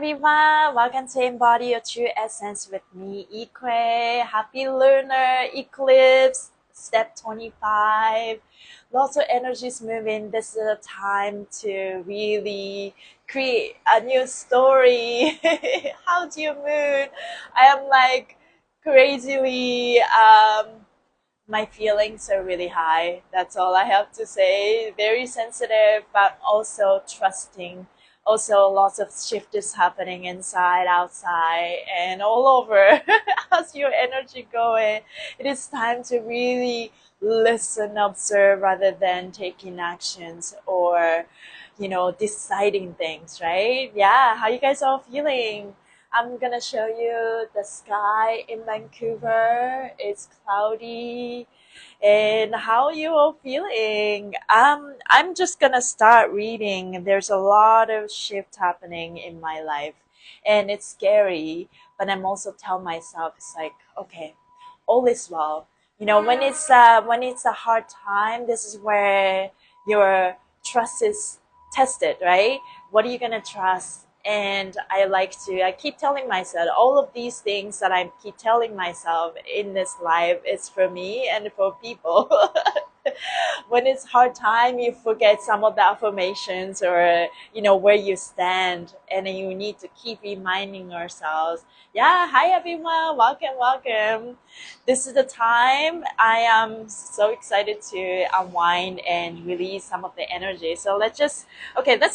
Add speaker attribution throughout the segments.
Speaker 1: everyone, welcome to Embody Your True Essence with me, Ikue. Happy lunar eclipse, step 25. Lots of energies moving. This is a time to really create a new story. How's your mood? I am like crazily my feelings are really high. That's all I have to say. Very sensitive, but also trusting. Also, lots of shift is happening inside, outside, and all over. How's your energy going? It is time to really listen, observe, rather than taking actions or, deciding things, right? Yeah, how you guys all feeling? I'm gonna show you the sky in Vancouver. It's cloudy. And how you all feeling? I'm just gonna start reading. There's a lot of shift happening in my life, and it's scary. But I'm also tell myself it's like, okay, all is well. When it's a hard time, this is where your trust is tested, right? What are you gonna trust? And I keep telling myself all of these things that I keep telling myself in this life is for me and for people. When it's hard time, you forget some of the affirmations or where you stand, and then you need to keep reminding ourselves. Yeah, hi everyone, welcome. This is the time I am so excited to unwind and release some of the energy. So let's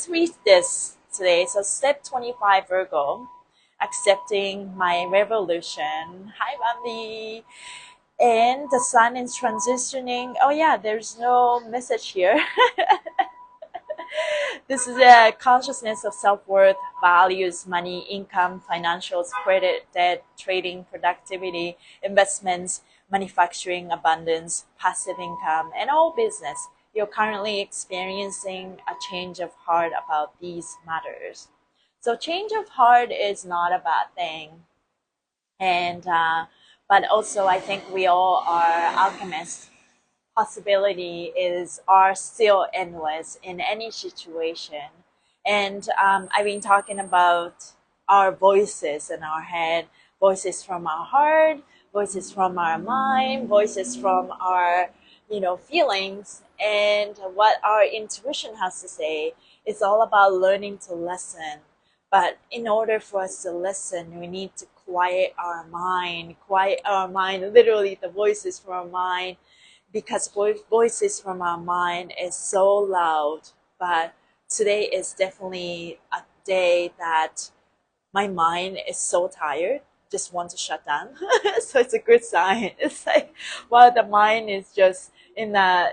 Speaker 1: read this today. So step 25, Virgo, accepting my revolution. Hi Bambi. And the sun is transitioning. Oh yeah, there's no message here. This is a consciousness of self-worth, values, money, income, financials, credit, debt, trading, productivity, investments, manufacturing, abundance, passive income, and all business. You're currently experiencing a change of heart about these matters. So change of heart is not a bad thing. And but also I think we all are alchemists. Possibility are still endless in any situation. And I've been talking about our voices in our head, voices from our heart, voices from our mind, voices from our feelings, and what our intuition has to say. It's all about learning to listen. But in order for us to listen, we need to quiet our mind, literally the voices from our mind, because voices from our mind is so loud. But today is definitely a day that my mind is so tired, just want to shut down. So it's a good sign. It's like, well, the mind is just in the,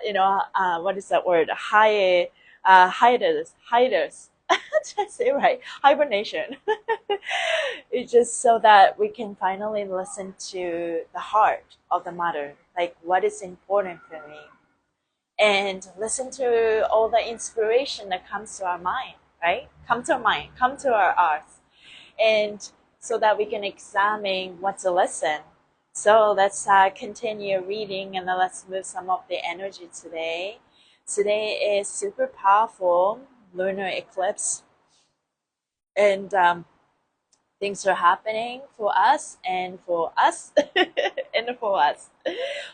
Speaker 1: what is that word? Hiders. Did I say it right? Hibernation. It's just so that we can finally listen to the heart of the matter, like what is important for me, and listen to all the inspiration that comes to our mind, right? Come to our mind, come to our earth, and so that we can examine what's a lesson. So let's continue reading, and then let's move some of the energy today. Today is super powerful lunar eclipse, and things are happening for us and for us and for us.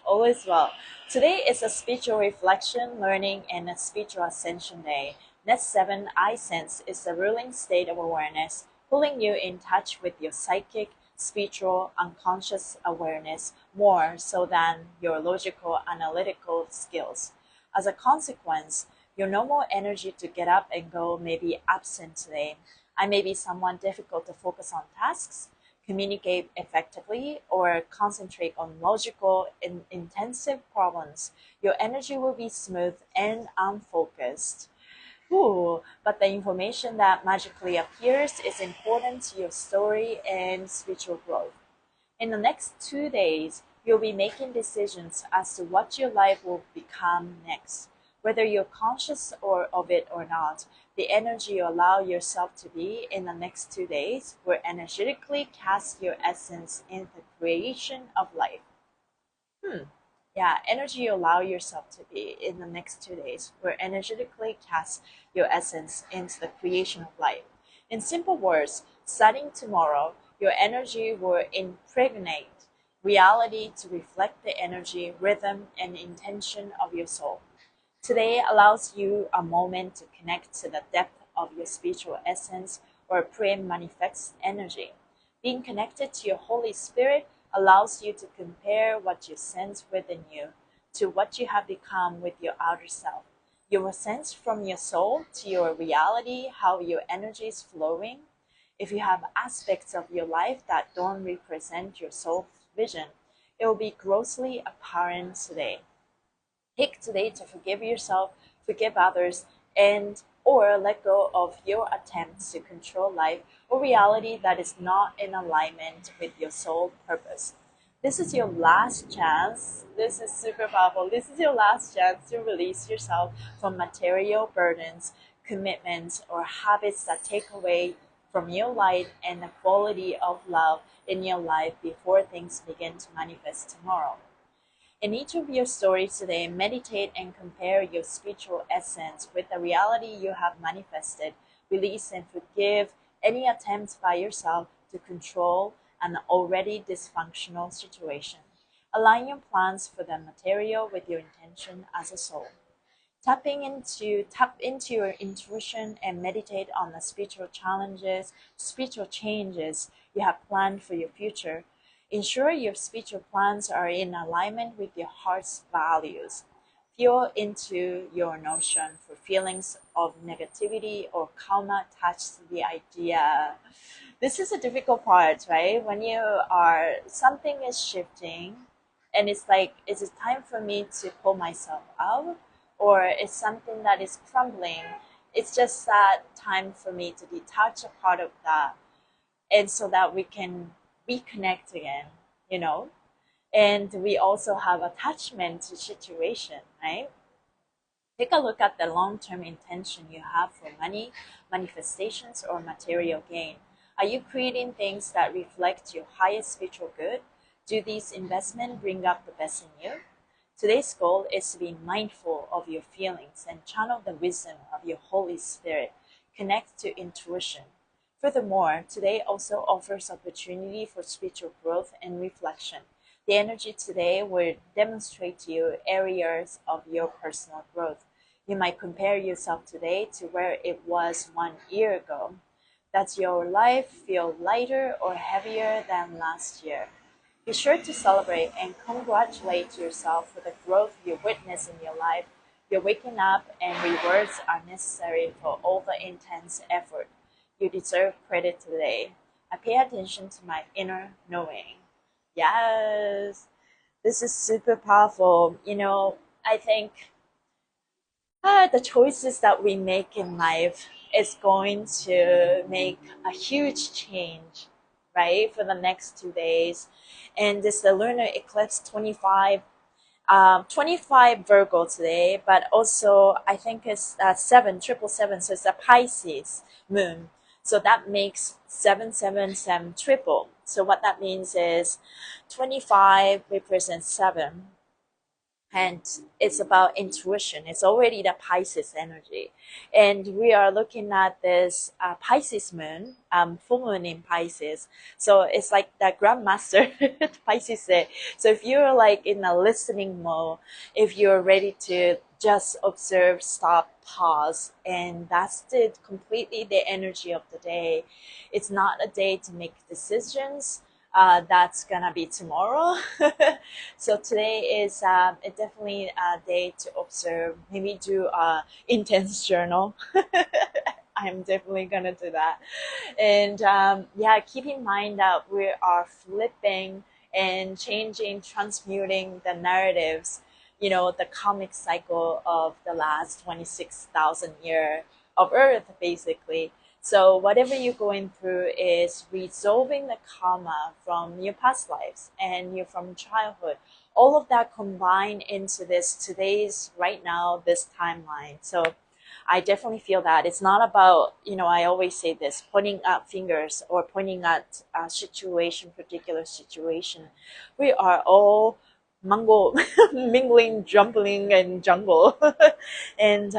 Speaker 1: All is well. Today is a spiritual reflection, learning, and a spiritual ascension day. Net 7, I sense, is the ruling state of awareness, pulling you in touch with your psychic, spiritual, unconscious awareness more so than your logical, analytical skills. As a consequence, your normal energy to get up and go may be absent today. I may be someone difficult to focus on tasks, communicate effectively, or concentrate on logical and intensive problems. Your energy will be smooth and unfocused. Ooh, but the information that magically appears is important to your story and spiritual growth. In the next 2 days, you'll be making decisions as to what your life will become next. Whether you're conscious of it or not, the energy you allow yourself to be in the next 2 days will energetically cast your essence in the creation of life. Yeah, energy you allow yourself to be in the next 2 days will energetically cast your essence into the creation of life. In simple words, Starting tomorrow, your energy will impregnate reality to reflect the energy, rhythm, and intention of your soul. Today allows you a moment to connect to the depth of your spiritual essence or pre-manifest energy. Being connected to your Holy Spirit allows you to compare what you sense within you to what you have become with your outer self. You will sense from your soul to your reality how your energy is flowing. If you have aspects of your life that don't represent your soul vision, it will be grossly apparent today. Take today to forgive yourself, forgive others, and or let go of your attempts to control life or reality that is not in alignment with your soul purpose. This is your last chance. This is super powerful. This is your last chance to release yourself from material burdens, commitments, or habits that take away from your light and the quality of love in your life before things begin to manifest tomorrow. In each of your stories today, meditate and compare your spiritual essence with the reality you have manifested. Release and forgive any attempts by yourself to control an already dysfunctional situation. Align your plans for the material with your intention as a soul. Tap into your intuition and meditate on the spiritual challenges, spiritual changes you have planned for your future. Ensure your spiritual plans are in alignment with your heart's values. Feel into your notion for feelings of negativity or karma attached to the idea. This is a difficult part, right? When you are, something is shifting and it's like, is it time for me to pull myself out? Or it's something that is crumbling. It's just that time for me to detach a part of that, and so that we can reconnect again, you know. And we also have attachment to situation, right? Take a look at the long-term intention you have for money, manifestations, or material gain. Are you creating things that reflect your highest spiritual good? Do these investments bring up the best in you? Today's goal is to be mindful of your feelings and channel the wisdom of your Holy Spirit. Connect to intuition. Furthermore, today also offers opportunity for spiritual growth and reflection. The energy today will demonstrate to you areas of your personal growth. You might compare yourself today to where it was 1 year ago. Does your life feel lighter or heavier than last year? Be sure to celebrate and congratulate yourself for the growth you witness in your life. You're waking up and rewards are necessary for all the intense effort. You deserve credit today. I pay attention to my inner knowing. Yes, this is super powerful. You know, I think the choices that we make in life is going to make a huge change, right, for the next 2 days. And this is the lunar eclipse 25 Virgo today, but also I think it's 777, so it's a Pisces moon. So that makes 777 triple. So what that means is 25 represents 7. And it's about intuition. It's already the Pisces energy. And we are looking at this Pisces moon, full moon in Pisces. So it's like the grandmaster Pisces say. So if you're like in a listening mode, if you're ready to just observe, stop, pause, and that's completely the energy of the day. It's not a day to make decisions. That's gonna be tomorrow. So today is definitely a day to observe, maybe do a intense journal. I'm definitely gonna do that. And yeah, keep in mind that we are flipping and changing, transmuting the narratives, you know, the karmic cycle of the last 26,000 years of Earth, basically. So whatever you're going through is resolving the karma from your past lives and you from childhood. All of that combined into this today's, right now, this timeline. So I definitely feel that it's not about, you know, I always say this, pointing at fingers or pointing at a situation, particular situation. We are all mingling, jumbling, and jungle, and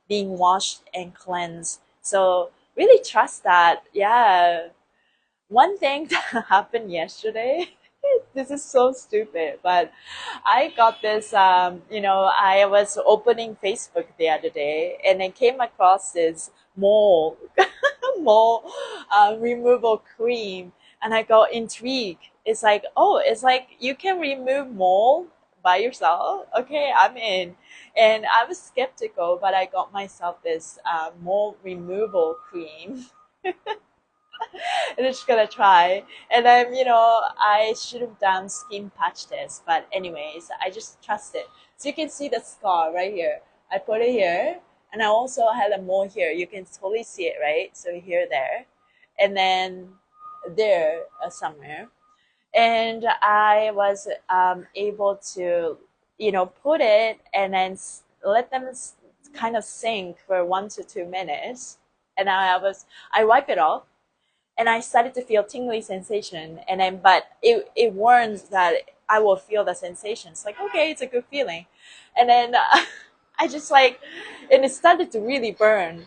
Speaker 1: being washed and cleansed. So really trust that. Yeah. One thing that happened yesterday, this is so stupid, but I got this, I was opening Facebook the other day and I came across this mole, mole removal cream, and I got intrigued. It's like, oh, it's like you can remove mole by yourself. Okay, I'm in. And I was skeptical, but I got myself this mole removal cream. And I'm just gonna try. And then, I should have done skin patch test, but anyways, I just trust it. So you can see the scar right here. I put it here, and I also had a mole here. You can totally see it, right? So here, there, and then there somewhere. And I was able to, put it and then let them kind of sink for 1 to 2 minutes. And I wipe it off, and I started to feel tingly sensation, and then but it warns that I will feel the sensation. It's like, okay, it's a good feeling. And then I just like, and it started to really burn.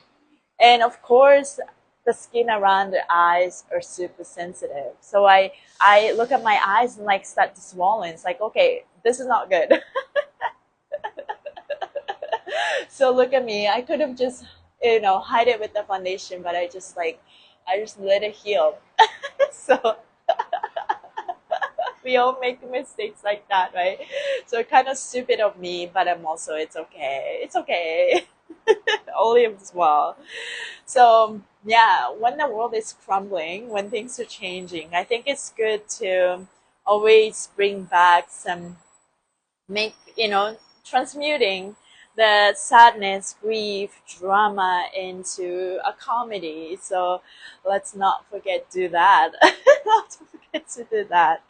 Speaker 1: And of course, the skin around the eyes are super sensitive. So I look at my eyes and like start to swollen. It's like, okay, this is not good. So look at me. I could have just, hide it with the foundation, but I just let it heal. So we all make mistakes like that, right? So kind of stupid of me, but I'm also, it's okay. It's okay. Only as well. So yeah, when the world is crumbling, when things are changing, I think it's good to always bring back some, transmuting the sadness, grief, drama into a comedy. So let's not forget to do that. Not to forget to do that.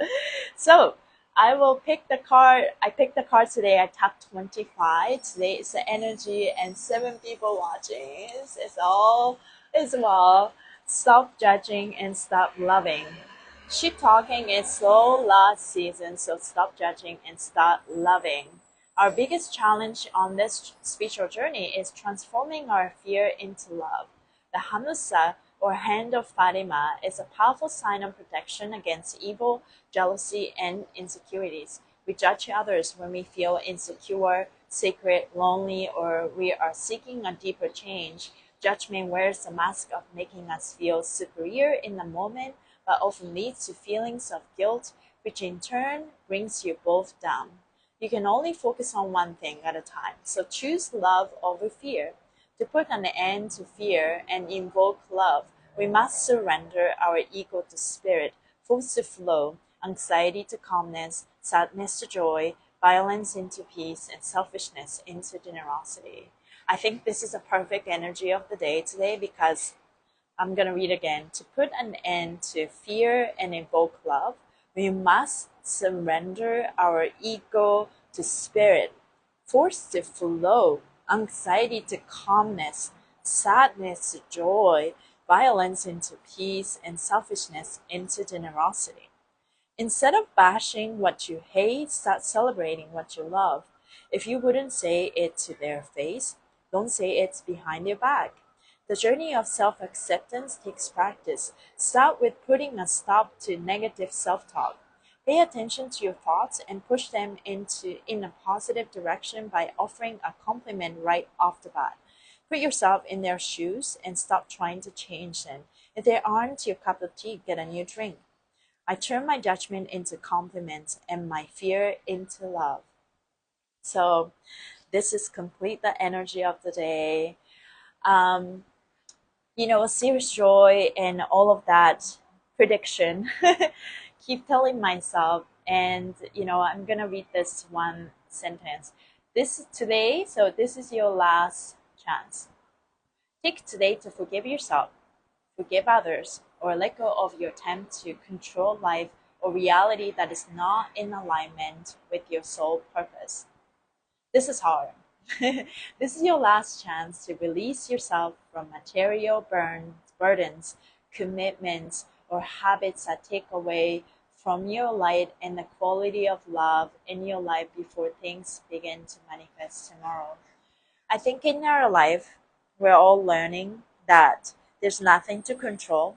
Speaker 1: So I will pick the card. I picked the card today. I tapped 25. Today is the energy and 7 people watching. It's all as well. Stop judging and stop loving. Shit talking is so last season, so stop judging and start loving. Our biggest challenge on this spiritual journey is transforming our fear into love. The Hanusa, or Hand of Fatima, is a powerful sign of protection against evil, jealousy, and insecurities. We judge others when we feel insecure, secret, lonely, or we are seeking a deeper change. Judgment wears the mask of making us feel superior in the moment, but often leads to feelings of guilt, which in turn brings you both down. You can only focus on one thing at a time, so choose love over fear. To put an end to fear and invoke love, we must surrender our ego to spirit, force to flow, anxiety to calmness, sadness to joy, violence into peace, and selfishness into generosity. I think this is a perfect energy of the day today, because I'm going to read again. To put an end to fear and invoke love, we must surrender our ego to spirit, force to flow, anxiety to calmness, sadness to joy, violence into peace, and selfishness into generosity. Instead of bashing what you hate, start celebrating what you love. If you wouldn't say it to their face, don't say it's behind their back. The journey of self-acceptance takes practice. Start with putting a stop to negative self-talk. Pay attention to your thoughts and push them in a positive direction by offering a compliment right off the bat. Put yourself in their shoes and stop trying to change them. If they aren't your cup of tea, get a new drink. I turn my judgment into compliments and my fear into love. So this is complete the energy of the day. Serious joy and all of that prediction. Keep telling myself, and I'm gonna read this one sentence. This is your last chance. Take today to forgive yourself, forgive others, or let go of your attempt to control life or reality that is not in alignment with your soul purpose. This is hard. This is your last chance to release yourself from material burdens, commitments, or habits that take away from your light and the quality of love in your life before things begin to manifest tomorrow. I think in our life, we're all learning that There's nothing to control.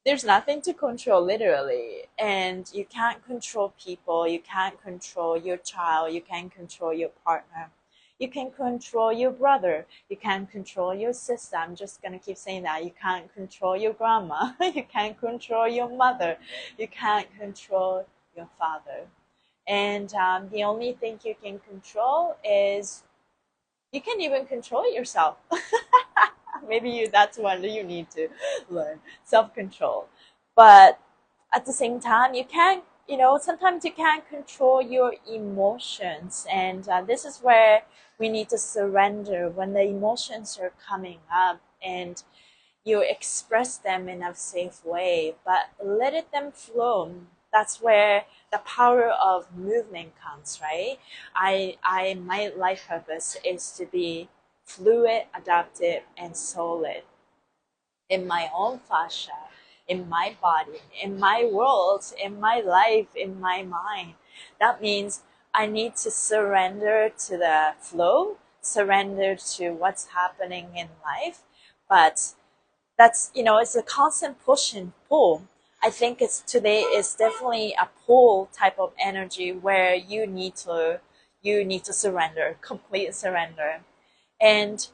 Speaker 1: There's nothing to control, literally. And you can't control people. You can't control your child. You can't control your partner. You can control your brother. You can't control your sister. I'm just going to keep saying that. You can't control your grandma. You can't control your mother. You can't control your father. And the only thing you can control is you can even control yourself. Maybe that's one that you need to learn, self-control. But at the same time, you can't, sometimes you can't control your emotions. And this is where we need to surrender when the emotions are coming up, and you express them in a safe way, but let them flow. That's where the power of movement comes, right? My life purpose is to be fluid, adaptive, and solid in my own fascia, in my body, in my world, in my life, in my mind. That means I need to surrender to the flow, surrender to what's happening in life. But that's, it's a constant push and pull. I think today is definitely a pull type of energy where you need to surrender, complete surrender. And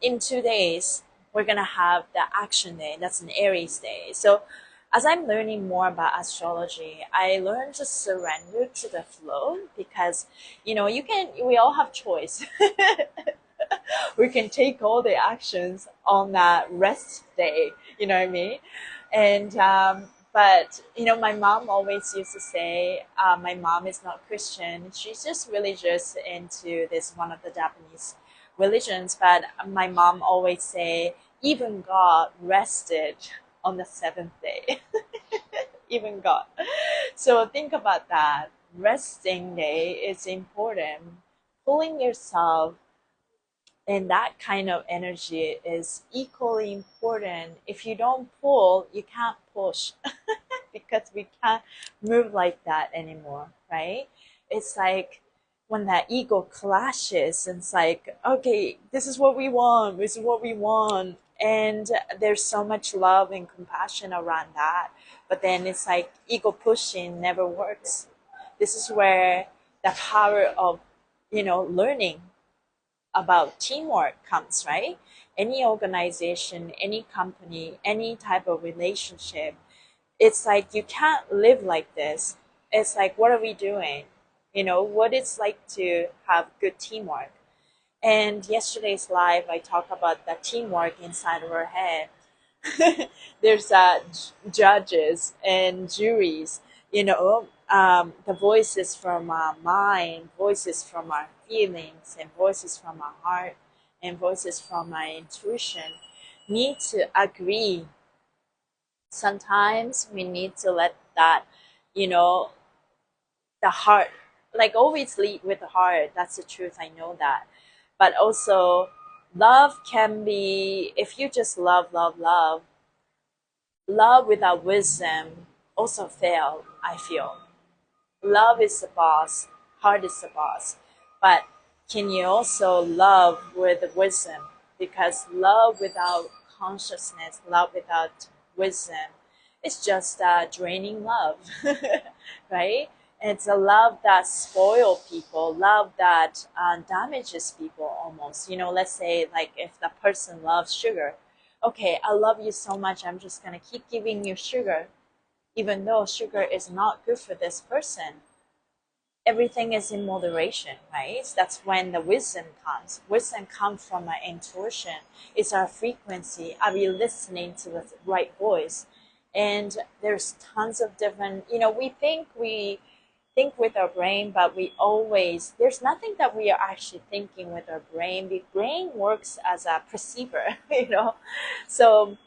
Speaker 1: in 2 days, we're gonna have the action day. That's an Aries day. So as I'm learning more about astrology, I learned to surrender to the flow, because we all have choice. We can take all the actions on that rest day, you know what I mean? And but my mom always used to say, my mom is not Christian, she's just religious into this one of the Japanese religions. But my mom always say, even God rested on the seventh day. Even God. So think about that. Resting day is important. Pulling yourself in that kind of energy is equally important. If you don't pull, you can't push. Because we can't move like that anymore, right? It's like when that ego clashes, and it's like, okay, this is what we want, this is what we want. And there's so much love and compassion around that. But then it's like ego pushing never works. This is where the power of, learning about teamwork comes, right? Any organization, any company, any type of relationship, it's like you can't live like this. It's like, what are we doing? What it's like to have good teamwork. And yesterday's live, I talk about the teamwork inside of our head. There's judges and juries, the voices from our mind, voices from our feelings, and voices from our heart, and voices from our intuition need to agree. Sometimes we need to let that, the heart, like always lead with the heart. That's the truth. I know that. But also, love can be, if you just love without wisdom also fail, I feel. Love is the boss, heart is the boss. But can you also love with wisdom? Because love without consciousness, love without wisdom, it's just draining love, right? It's a love that spoils people, love that damages people almost. Let's say, like, if the person loves sugar, okay, I love you so much, I'm just gonna keep giving you sugar, even though sugar is not good for this person. Everything is in moderation, right? That's when the wisdom comes. Wisdom comes from our intuition. It's our frequency. Are we listening to the right voice? And there's tons of different, we think with our brain, but there's nothing that we are actually thinking with our brain. The brain works as a perceiver, So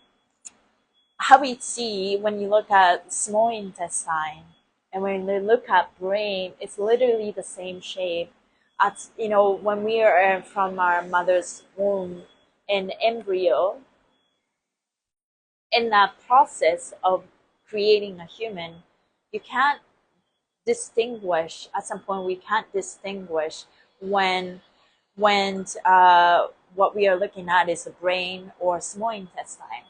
Speaker 1: how we see when you look at small intestine, and when you look at brain, it's literally the same shape. When we are from our mother's womb, an embryo, in that process of creating a human, you can't distinguish. At some point, we can't distinguish when what we are looking at is the brain or small intestine.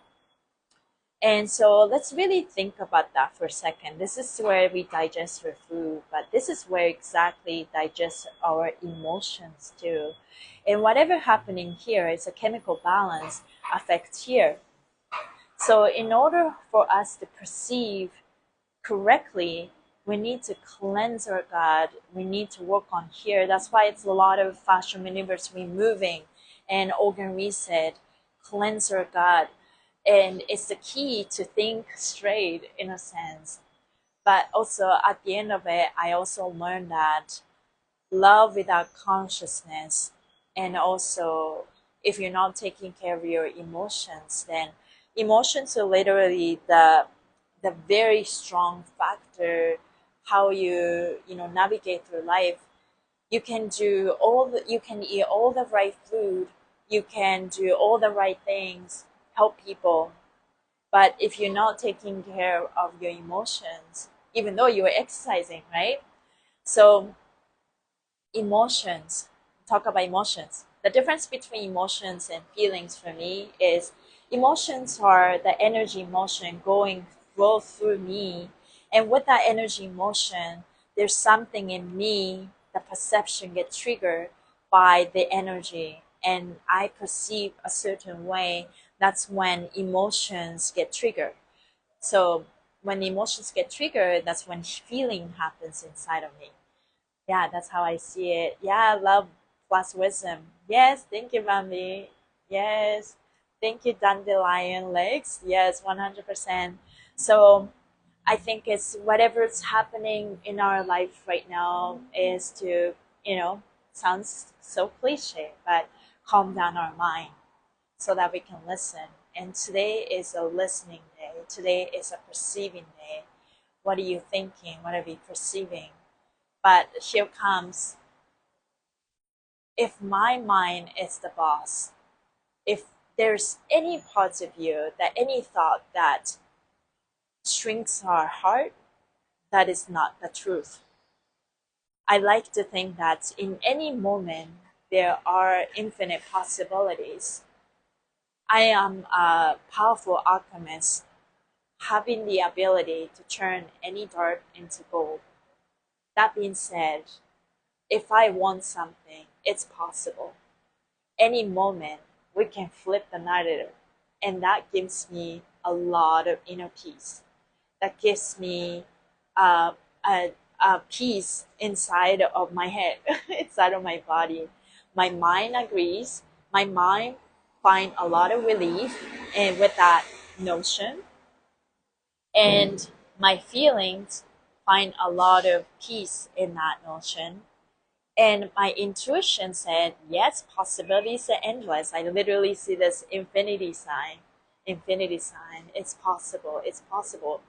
Speaker 1: And so let's really think about that for a second. This is where we digest our food, but this is where exactly digest our emotions too. And whatever happening here is a chemical balance affects here. So in order for us to perceive correctly, we need to cleanse our gut. We need to work on here. That's why it's a lot of fascial maneuvers, removing and organ reset, cleanse our gut. And it's the key to think straight in a sense. But also at the end of it, I also learned that love without consciousness, and also if you're not taking care of your emotions, then emotions are literally the very strong factor how you navigate through life. You can you can eat all the right food, you can do all the right things, help people, but if you're not taking care of your emotions, even though you're exercising, right? So emotions, talk about emotions. The difference between emotions and feelings for me is emotions are the energy motion flow through me, and with that energy motion there's something in me, the perception gets triggered by the energy, and I perceive a certain way. That's when emotions get triggered. So when emotions get triggered, that's when feeling happens inside of me. Yeah, that's how I see it. Yeah, love plus wisdom. Yes, thank you, Bambi. Yes, thank you, Dandelion Legs. Yes, 100%. So I think it's whatever's happening in our life right now is to, sounds so cliche, but calm down our mind so that we can listen. And today is a listening day. Today is a perceiving day. What are you thinking? What are we perceiving? But here comes, if my mind is the boss, if there's any parts of you, that any thought that shrinks our heart, that is not the truth. I like to think that in any moment there are infinite possibilities. I am a powerful alchemist, having the ability to turn any dirt into gold. That being said, if I want something, it's possible. Any moment we can flip the narrative, and that gives me a lot of inner peace. That gives me a, a peace inside of my head, inside of my body. My mind agrees. My mind find a lot of relief and with that notion, and my feelings find a lot of peace in that notion. And my intuition said, yes, possibilities are endless. I literally see this infinity sign. Infinity sign. It's possible. It's possible.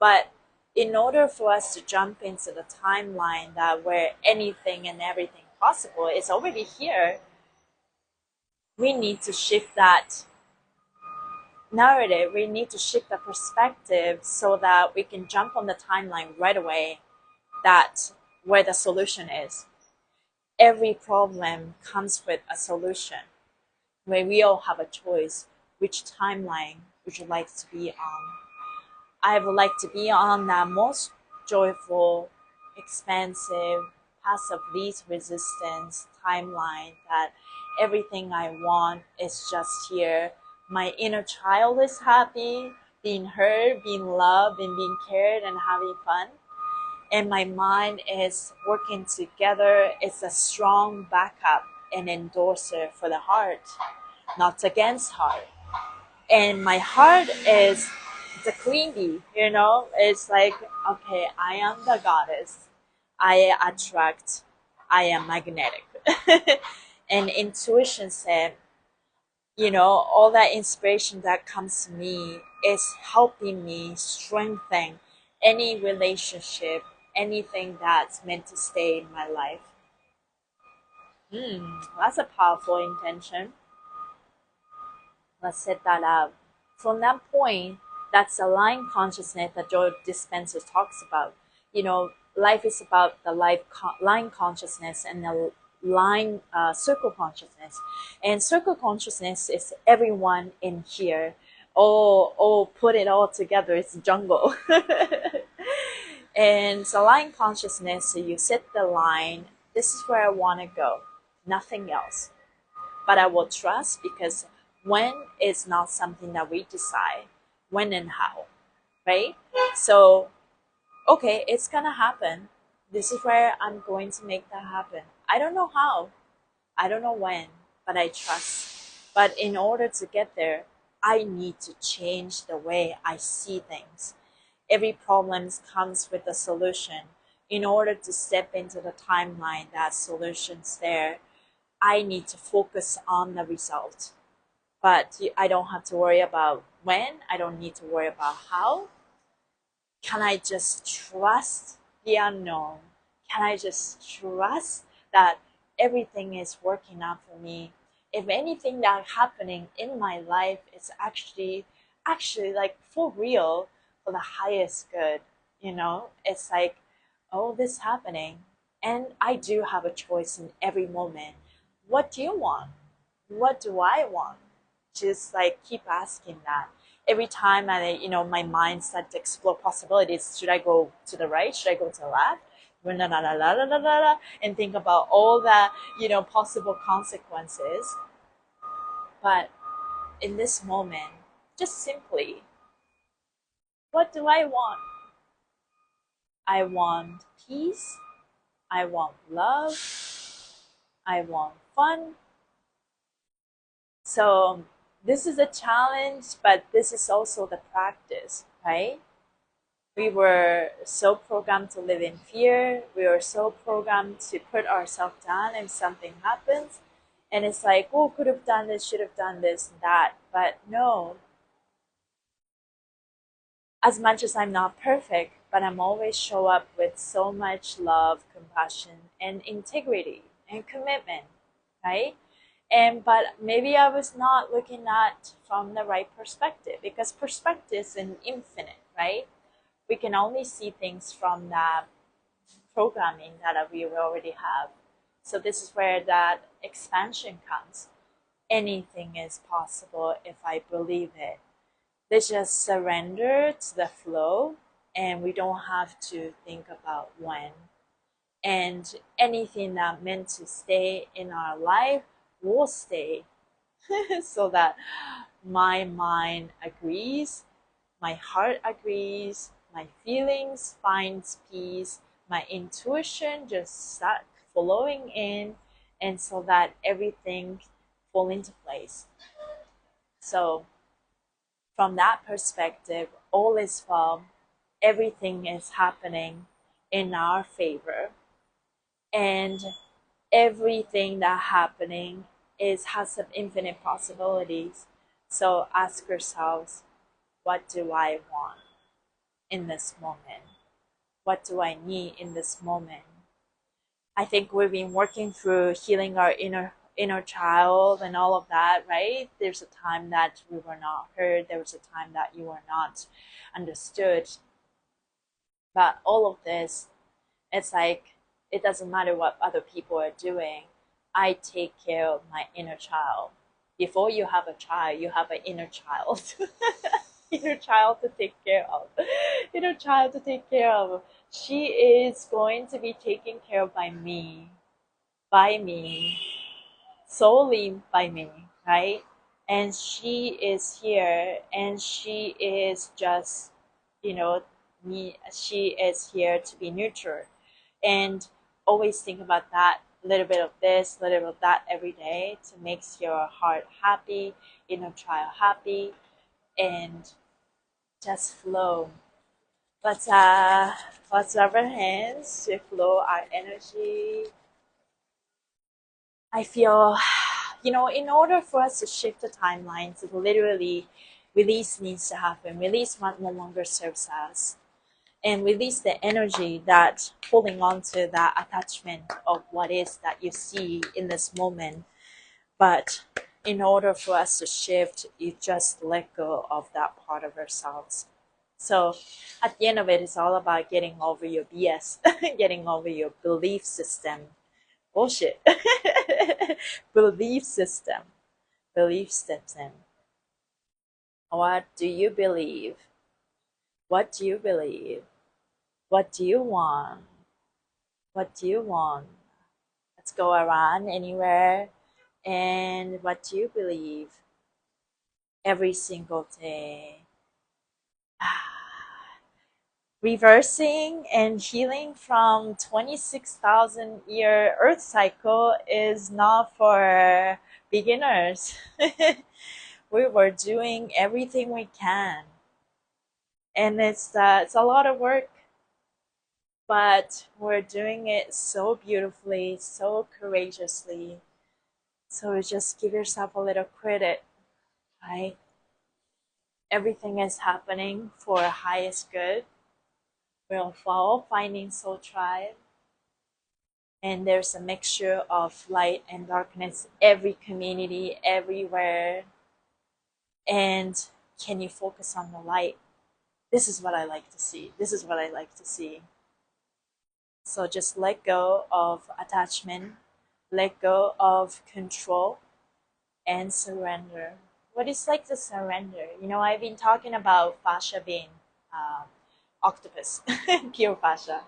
Speaker 1: But in order for us to jump into the timeline that where anything and everything possible is already here, we need to shift that narrative. We need to shift the perspective so that we can jump on the timeline right away, that where the solution is. Every problem comes with a solution, where we all have a choice. Which timeline would you like to be on? I would like to be on that most joyful, expansive, path of least resistance timeline, that everything I want is just here. My inner child is happy, being heard, being loved, and being cared, and having fun. And my mind is working together. It's a strong backup and endorser for the heart, not against heart. And my heart is the queen bee, it's like, okay, I am the goddess. I attract, I am magnetic. And intuition said, all that inspiration that comes to me is helping me strengthen any relationship, anything that's meant to stay in my life. That's a powerful intention. Let's set that up. From that point, that's a line consciousness that Joe Dispenza talks about. Life is about the line consciousness and the line circle consciousness. And circle consciousness is everyone in here. All put it all together. It's jungle. And so line consciousness, so you set the line. This is where I want to go. Nothing else. But I will trust, because when is not something that we decide. When and how. Right? So, okay, it's going to happen. This is where I'm going to make that happen. I don't know how. I don't know when. But I trust. But in order to get there, I need to change the way I see things. Every problem comes with a solution. In order to step into the timeline, that solution's there, I need to focus on the result. But I don't have to worry about when. I don't need to worry about how. Can I just trust the unknown? Can I just trust that everything is working out for me? If anything that's happening in my life is actually like for real, for the highest good, it's like, oh, this is happening, and I do have a choice in every moment. What do you want? What do I want? Just like keep asking that. Every time my mind starts to explore possibilities. Should I go to the right? Should I go to the left? And think about all the possible consequences. But in this moment, just simply, what do I want? I want peace. I want love. I want fun. So this is a challenge, but this is also the practice, right? We were so programmed to live in fear. We were so programmed to put ourselves down if something happens. And it's like, oh, could have done this, should have done this, that. But no. As much as I'm not perfect, but I'm always show up with so much love, compassion, and integrity and commitment, right? But maybe I was not looking at from the right perspective, because perspective is infinite, right? We can only see things from that programming that we already have. So this is where that expansion comes. Anything is possible if I believe it. Let's just surrender to the flow, and we don't have to think about when. And anything that meant to stay in our life will stay. So that my mind agrees, my heart agrees, my feelings finds peace, my intuition just start flowing in, and so that everything fall into place. So from that perspective, all is well. Everything is happening in our favor, and everything that happening has some infinite possibilities. So ask yourselves, what do I want in this moment? What do I need in this moment? I think we've been working through healing our inner child and all of that, right? There's a time that we were not heard. There was a time that you were not understood. But all of this, it's like, it doesn't matter what other people are doing. I take care of my inner child. Before you have a child, you have an inner child. Inner child to take care of. Inner child to take care of. She is going to be taken care of by me, solely by me, right? And she is here, and she is just, me. She is here to be nurtured, and always think about that. A little bit of this, a little bit of that every day to make your heart happy, inner child happy, and just flow. Let's rub our hands to flow our energy. I feel, in order for us to shift the timelines, literally, release needs to happen. Release what no longer serves us, and release the energy that holding on to that attachment of what is that you see in this moment. But in order for us to shift, you just let go of that part of ourselves. So at the end of it, it's all about getting over your BS, getting over your belief system, Bullshit. Belief system. Belief system. What do you believe? What do you believe? What do you want? What do you want? Let's go around anywhere. And what do you believe? Every single day. Reversing and healing from 26,000 year earth cycle is not for beginners. We were doing everything we can, and it's a lot of work, but we're doing it so beautifully, so courageously. So just give yourself a little credit, right? Everything is happening for highest good. We're all finding soul tribe, and there's a mixture of light and darkness, every community, everywhere. And can you focus on the light? This is what I like to see. This is what I like to see. So just let go of attachment, let go of control, and surrender. What is like the surrender? You know, I've been talking about fascia being octopus, pure fascia.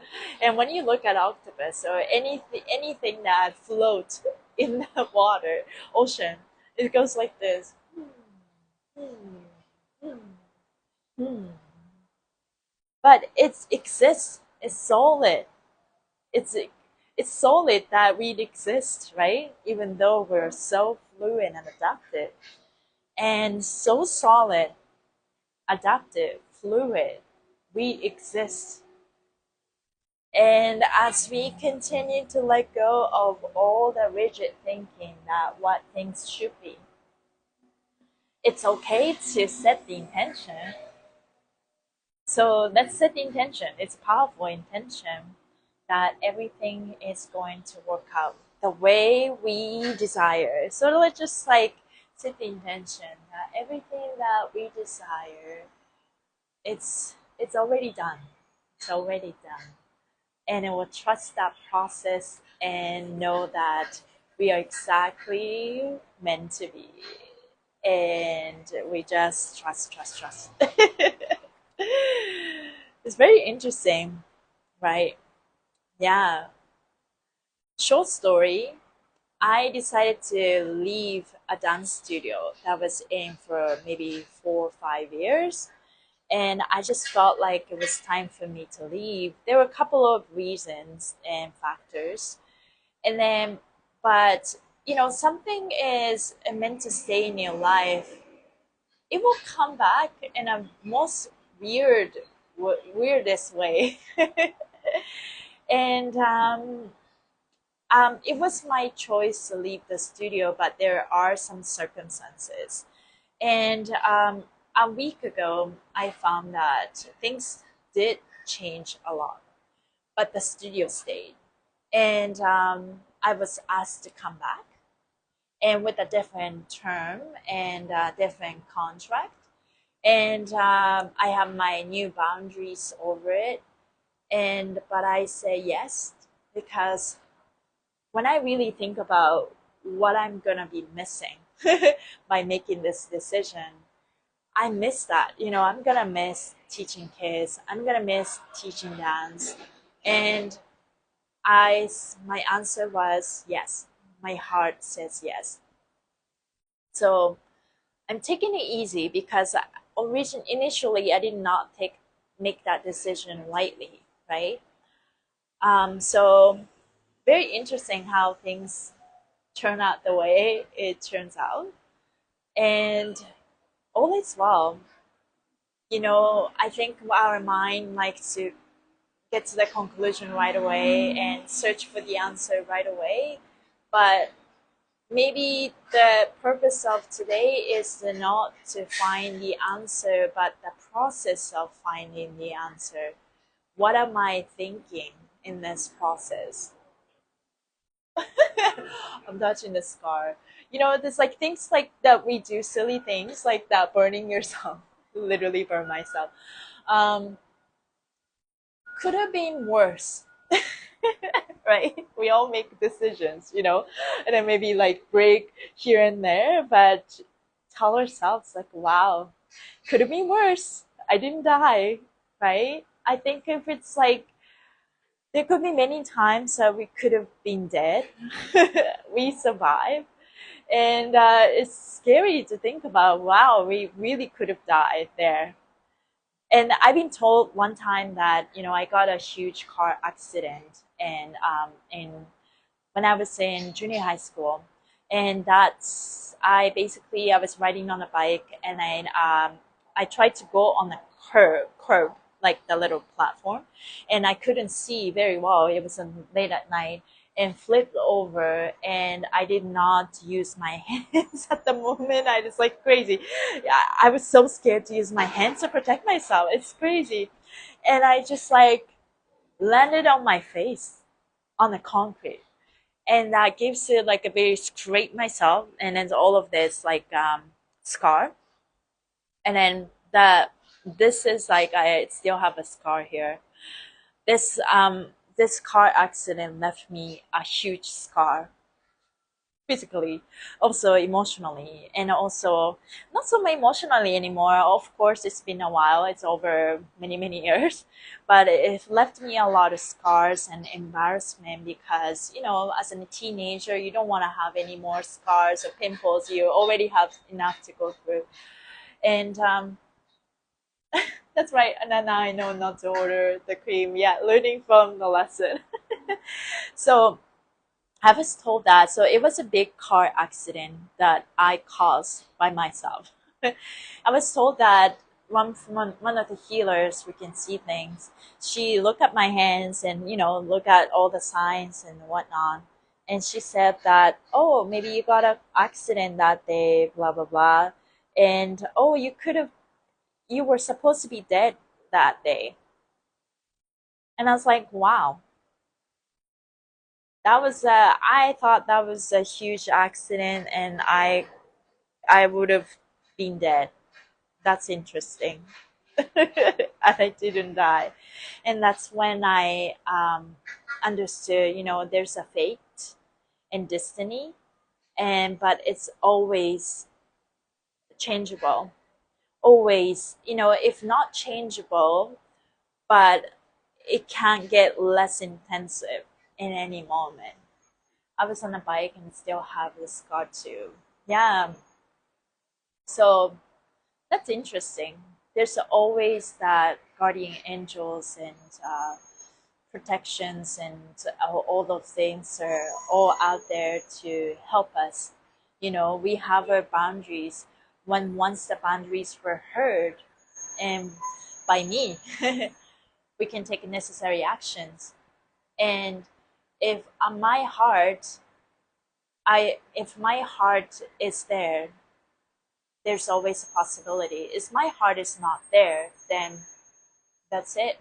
Speaker 1: And when you look at octopus or anything that floats in the water, ocean, it goes like this. But it exists. It's solid. It's it's solid that we exist, right? Even though we're so fluid and adaptive, and so solid, adaptive, fluid, we exist. And as we continue to let go of all the rigid thinking that what things should be, it's okay to set the intention. So let's set the intention. It's a powerful intention that everything is going to work out the way we desire. So let's just like set the intention that everything that we desire, it's already done. It's already done. And it will trust that process and know that we are exactly meant to be. And we just trust. It's very interesting, right? Yeah. Short story. I decided to leave a dance studio that was in for maybe 4 or 5 years. And I just felt like it was time for me to leave. There were a couple of reasons and factors. And then, but, you know, something is meant to stay in your life. It will come back in a most weirdest way. And it was my choice to leave the studio, but there are some circumstances. And a week ago, I found that things did change a lot, but the studio stayed. And I was asked to come back, and with a different term and a different contract. And I have my new boundaries over it. And but I say yes because when I really think about what I'm gonna be missing by making this decision, I miss that. You know, I'm gonna miss teaching kids. I'm gonna miss teaching dance, and my answer was yes. My heart says yes. So I'm taking it easy because initially I did not make that decision lightly, right? So very interesting how things turn out the way it turns out, and all is well. You know, I think our mind likes to get to the conclusion right away and search for the answer right away, but maybe the purpose of today is not to find the answer, but the process of finding the answer. What am I thinking in this process? I'm touching the scar. You know, there's like things like that we do, silly things like that, burning yourself, literally burn myself. Um, could have been worse. right? We all make decisions, you know, and then maybe like break here and there, but tell ourselves like, wow, could have been worse. I didn't die, right? I think if it's like, there could be many times that we could have been dead. We survived. And it's scary to think about, wow, we really could have died there. And I've been told one time that, you know, I got a huge car accident and when I was in junior high school. And I was riding on a bike and I tried to go on the curb, like the little platform, and I couldn't see very well. It was late at night and flipped over, and I did not use my hands at the moment. I was like crazy. I was so scared to use my hands to protect myself. It's crazy. And I just like landed on my face on the concrete, and that gives it like a very scrape myself, and then all of this like scar, and then this is like I still have a scar here. This car accident left me a huge scar, physically, also emotionally, and also not so much emotionally anymore. Of course, it's been a while, it's over many years, but it left me a lot of scars and embarrassment because, you know, as a teenager, you don't want to have any more scars or pimples. You already have enough to go through. And that's right. And then now I know not to order the cream. Yeah, learning from the lesson. So I was told that. So it was a big car accident that I caused by myself. I was told that one of the healers who can see things, she looked at my hands and, you know, look at all the signs and whatnot. And she said that, oh, maybe you got an accident that day, blah, blah, blah. And, oh, you were supposed to be dead that day. And I was like, wow, I thought that was a huge accident and I would have been dead. That's interesting. And I didn't die. And that's when I understood, you know, there's a fate and destiny, but it's always changeable. Always, you know, if not changeable, but it can get less intensive in any moment. I was on a bike and still have the scar too. Yeah, so that's interesting. There's always that guardian angels and protections and all those things are all out there to help us. You know, we have our boundaries. When once the boundaries were heard, and by me, we can take necessary actions. And if my heart, if my heart is there, there's always a possibility. If my heart is not there, then that's it,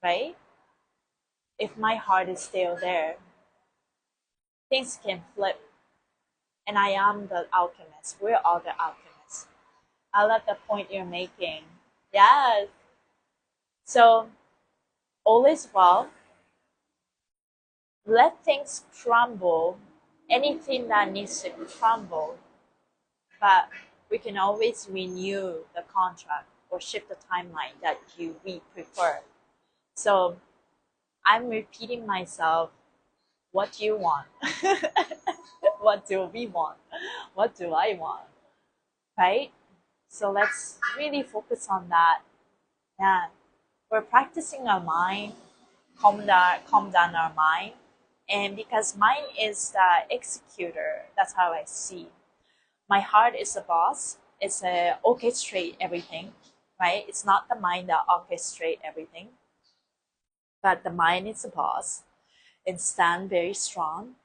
Speaker 1: right? If my heart is still there, things can flip. And I am the alchemist. We're all the alchemists. I love the point you're making. Yes. So all is well. Let things crumble. Anything that needs to crumble, but we can always renew the contract or shift the timeline that we prefer. So I'm repeating myself, what do you want? What do we want? What do I want? Right? So let's really focus on that. Yeah. We're practicing our mind, calm down our mind. And because mind is the executor, that's how I see. My heart is the boss. It's a orchestrate everything, right? It's not the mind that orchestrate everything, but the mind is the boss and stand very strong.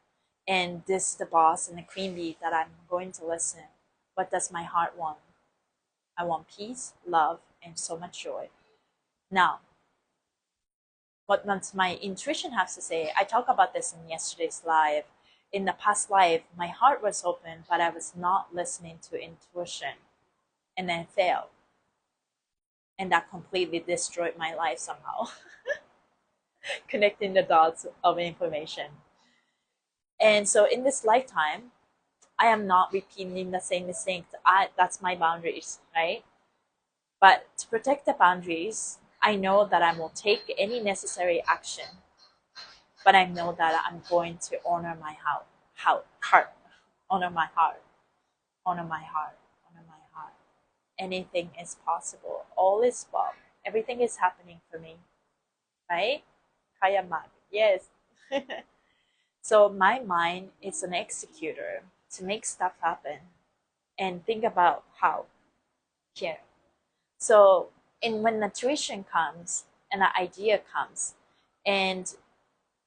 Speaker 1: And this is the boss and the queen bee that I'm going to listen. What does my heart want? I want peace, love, and so much joy. Now, what does my intuition have to say? I talked about this in yesterday's live. In the past life, my heart was open, but I was not listening to intuition, and then failed. And that completely destroyed my life somehow. connecting the dots of information. And so in this lifetime, I am not repeating the same mistakes. That's my boundaries, right? But to protect the boundaries, I know that I will take any necessary action, but I know that I'm going to honor my heart, honor my heart, honor my heart, honor my heart. Anything is possible. All is well. Everything is happening for me, right? Kaya mag. Yes. So my mind is an executor to make stuff happen and think about how here. So when the tuition comes and the idea comes and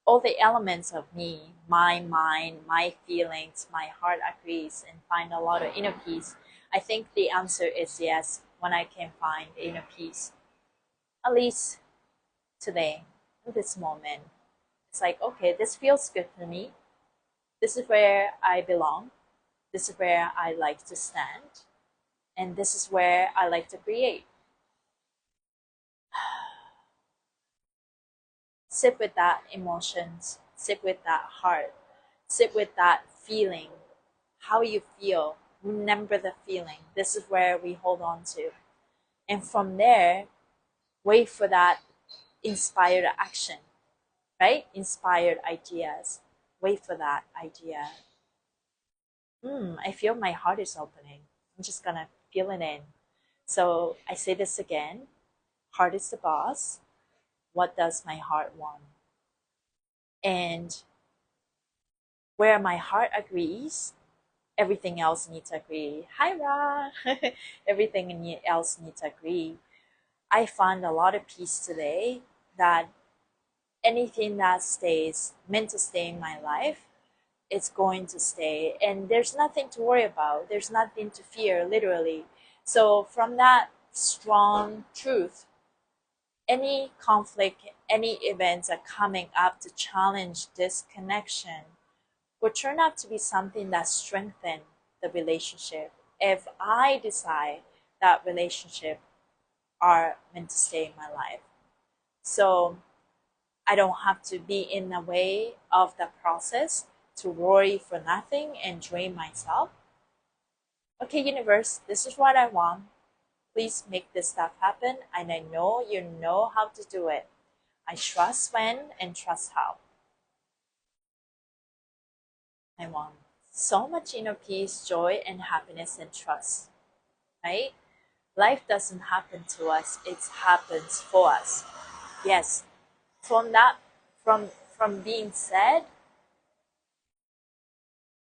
Speaker 1: all the elements of me, my mind, my feelings, my heart agrees and find a lot of inner peace, I think the answer is yes when I can find inner peace. At least today, in this moment. It's like, okay, this feels good for me. This is where I belong. This is where I like to stand. And this is where I like to create. Sit with that emotions. Sit with that heart. Sit with that feeling. How you feel. Remember the feeling. This is where we hold on to. And from there, wait for that inspired action, right? Inspired ideas. Wait for that idea. I feel my heart is opening. I'm just gonna feel it in. So I say this again. Heart is the boss. What does my heart want? And where my heart agrees, everything else needs to agree. Hi, Ra! Everything else needs to agree. I found a lot of peace today that anything that stays, meant to stay in my life, it's going to stay. And there's nothing to worry about. There's nothing to fear, literally. So from that strong truth, any conflict, any events are coming up to challenge this connection will turn out to be something that strengthens the relationship. If I decide that relationship are meant to stay in my life. So I don't have to be in the way of the process to worry for nothing and drain myself. Okay, universe, this is what I want. Please make this stuff happen, and I know you know how to do it. I trust when and trust how. I want so much inner peace, joy, and happiness and trust, right? Life doesn't happen to us, it happens for us. Yes, from that, from being said,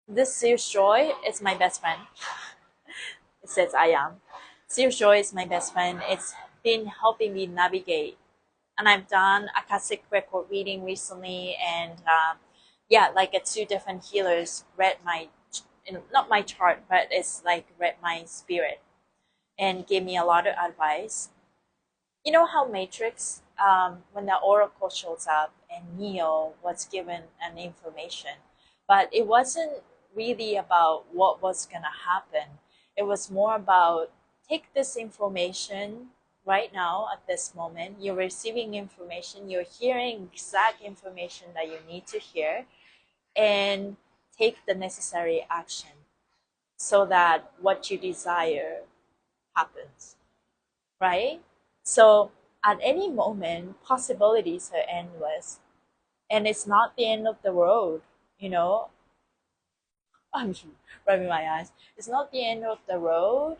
Speaker 1: this serious joy is my best friend. It says I am. Serious joy is my best friend. It's been helping me navigate. And I've done Akashic record reading recently, and yeah, like two different healers read my, not my chart, but it's like read my spirit and gave me a lot of advice. You know how Matrix, when the oracle shows up and Neo was given an information, but it wasn't really about what was gonna happen. It was more about take this information right now at this moment. You're receiving information, you're hearing exact information that you need to hear, and take the necessary action so that what you desire happens, right? So at any moment, possibilities are endless, and it's not the end of the road, you know. I'm rubbing my eyes. It's not the end of the road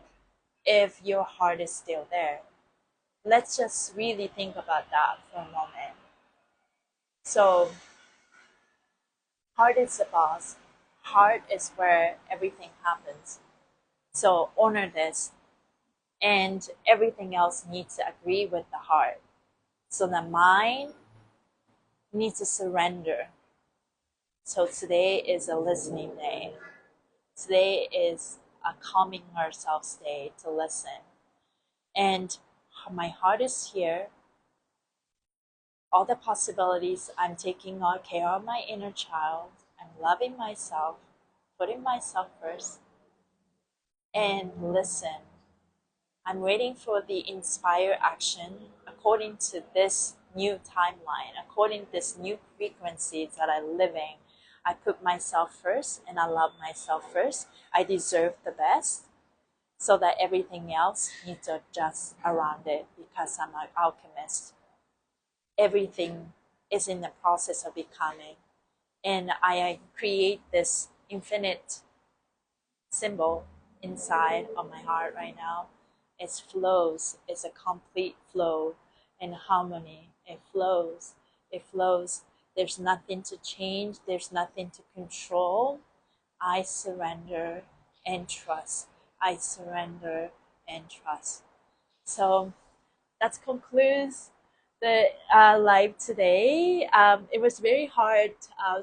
Speaker 1: if your heart is still there. Let's just really think about that for a moment. So, heart is the boss. Heart is where everything happens. So, honor this. And everything else needs to agree with the heart. So, the mind needs to surrender. So, today is a listening day. Today is a calming ourselves day to listen. And my heart is here. All the possibilities, I'm taking care of my inner child. I'm loving myself, putting myself first, and listen. I'm waiting for the inspired action according to this new timeline, according to this new frequencies that I'm living. I put myself first and I love myself first. I deserve the best, so that everything else needs to adjust around it, because I'm an alchemist. Everything is in the process of becoming. And I create this infinite symbol inside of my heart right now. It flows. It's a complete flow and harmony. It flows. It flows. There's nothing to change. There's nothing to control. I surrender and trust. I surrender and trust. So that concludes the live today. It was very hard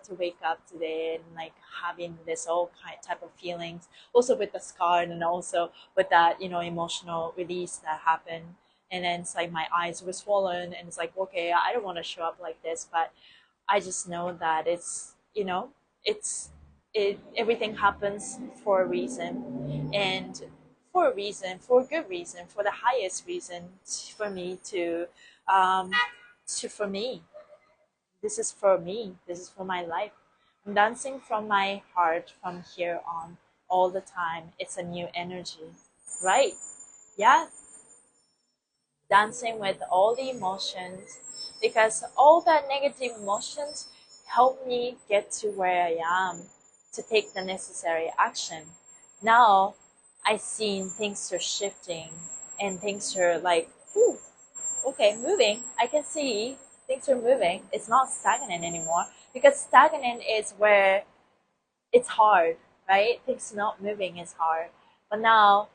Speaker 1: to wake up today and like having this all type of feelings, also with the scar and also with that, you know, emotional release that happened. And then it's like my eyes were swollen, and it's like, okay, I don't want to show up like this, but I just know that it's, you know, everything happens for a reason, and for a reason, for a good reason, for the highest reason, for me for me. This is for me. This is for my life. I'm dancing from my heart from here on all the time. It's a new energy, right? Yeah, dancing with all the emotions, because all that negative emotions help me get to where I am to take the necessary action. Now I seen things are shifting and things are like, ooh, okay, moving. I can see things are moving. It's not stagnant anymore, because stagnant is where it's hard, right? Things not moving is hard. But now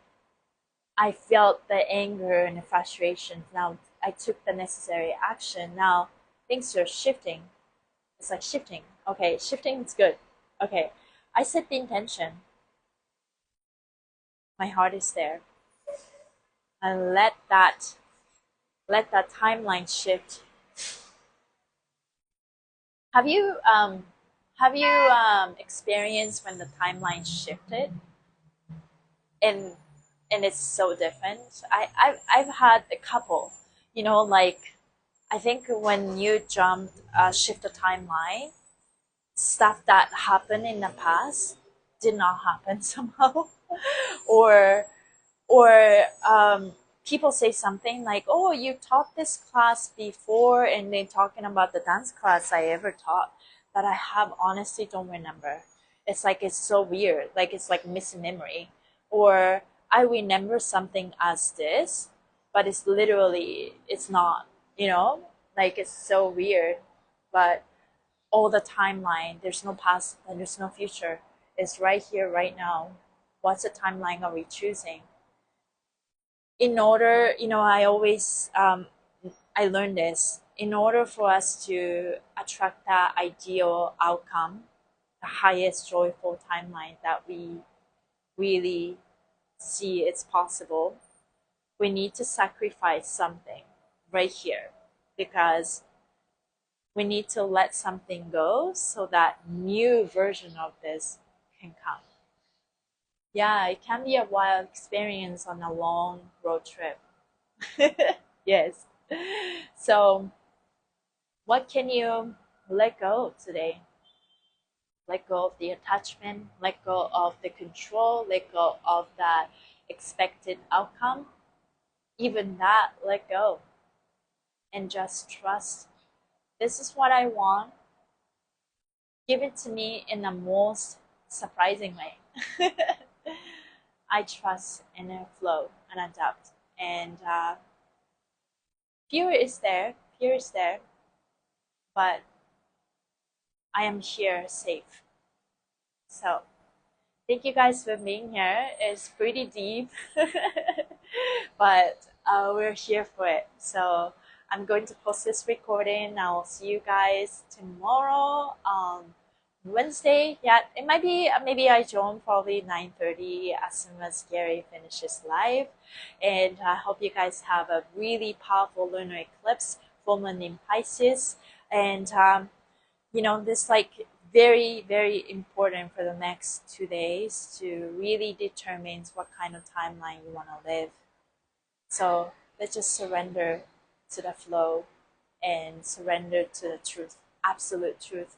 Speaker 1: I felt the anger and the frustration. Now I took the necessary action. Now things are shifting. It's like shifting. Okay, shifting is good. Okay, I set the intention. My heart is there. And let that timeline shift. Have you experienced when the timeline shifted and it's so different? I've had a couple, you know, like I think when you shift the timeline, stuff that happened in the past did not happen somehow, or people say something like, "Oh, you taught this class before," and they're talking about the dance class I ever taught, that I have honestly don't remember. It's like it's so weird, like it's like missing memory, or I remember something as this, but it's literally it's not, you know, like it's so weird. But all the timeline, there's no past and there's no future. It's right here, right now. What's the timeline are we choosing? In order, you know, I always I learned this, in order for us to attract that ideal outcome, the highest joyful timeline that we really see it's possible, we need to sacrifice something right here, because we need to let something go so that new version of this can come. Yeah, it can be a wild experience on a long road trip. Yes. So, what can you let go today? Let go of the attachment, let go of the control, let go of that expected outcome. Even that, let go. And just trust. This is what I want. Give it to me in the most surprising way. I trust and I flow and adapt. And fear is there, but I am here safe. So thank you guys for being here. It's pretty deep, but we're here for it. So I'm going to post this recording. I'll see you guys tomorrow, Wednesday. Yeah, it might be maybe I join probably 9:30 as soon as Gary finishes live. And I hope you guys have a really powerful lunar eclipse, full moon in Pisces, and you know, this like very, very important for the next 2 days to really determine what kind of timeline you want to live. So let's just surrender to the flow and surrender to the truth, absolute truth.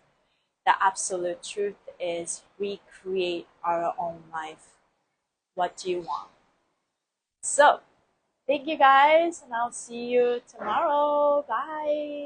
Speaker 1: The absolute truth is we create our own life. What do you want? So, thank you guys, and I'll see you tomorrow. Bye.